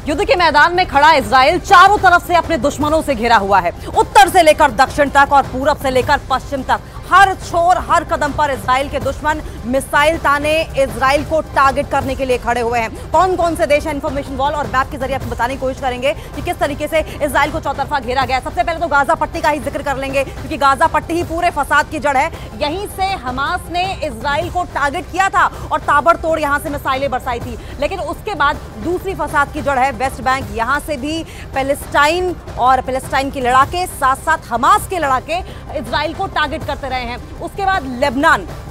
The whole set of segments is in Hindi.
युद्ध के मैदान में खड़ा इजराइल चारों तरफ से अपने दुश्मनों से घिरा हुआ है। उत्तर से लेकर दक्षिण तक और पूरब से लेकर पश्चिम तक हर छोर हर कदम पर इजराइल के दुश्मन मिसाइल ताने इजराइल को टारगेट करने के लिए खड़े हुए हैं। कौन कौन से देश हैं, इंफॉर्मेशन वॉल और मैप के जरिए आपको बताने की कोशिश करेंगे कि किस तरीके से इजराइल को चौतरफा घेरा गया है। सबसे पहले तो गाजा पट्टी का ही जिक्र कर लेंगे, क्योंकि गाजा पट्टी ही पूरे फसाद की जड़ है। यहीं से हमास ने इजराइल को टारगेट किया था और ताबड़तोड़ यहां से मिसाइलें बरसाई थी। लेकिन उसके बाद दूसरी फसाद की जड़ है वेस्ट बैंक। यहां से भी पैलेस्टाइन और पैलेस्टाइन के लड़ाके साथ साथ हमास के लड़ाके इजराइल को टारगेट करते रहे हैं। उसके बाद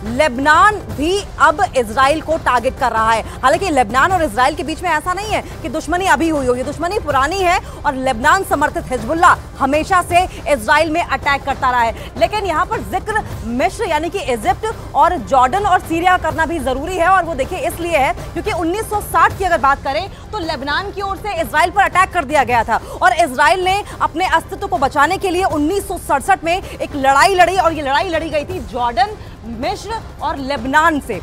लेबनान भी अब इजराइल को टारगेट कर रहा है। हालांकि लेबनान और इजराइल के बीच में ऐसा नहीं है कि दुश्मनी अभी हुई हो, ये दुश्मनी पुरानी है और लेबनान समर्थित हिजबुल्लाह हमेशा से इजराइल में अटैक करता रहा है। लेकिन यहां पर जिक्र मिस्र यानी कि इजिप्ट और जॉर्डन और सीरिया करना भी जरूरी है, और वो देखिए इसलिए है क्योंकि 1960 की अगर बात करें तो लेबनान की ओर से इजराइल पर अटैक कर दिया गया था और इजराइल ने अपने अस्तित्व को बचाने के लिए 1967 में एक लड़ाई लड़ी, और ये लड़ाई लड़ी गई थी जॉर्डन, मिस्र और लेबनान से।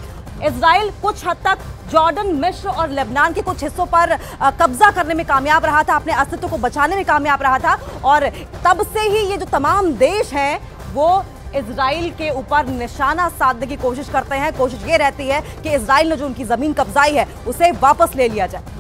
इजराइल कुछ हद तक जॉर्डन, मिस्र और लेबनान के कुछ हिस्सों पर कब्जा करने में कामयाब रहा था, अपने अस्तित्व को बचाने में कामयाब रहा था, और तब से ही ये जो तमाम देश हैं वो इजराइल के ऊपर निशाना साधने की कोशिश करते हैं। कोशिश ये रहती है कि इजराइल ने जो उनकी जमीन कब्जाई है उसे वापस ले लिया जाए।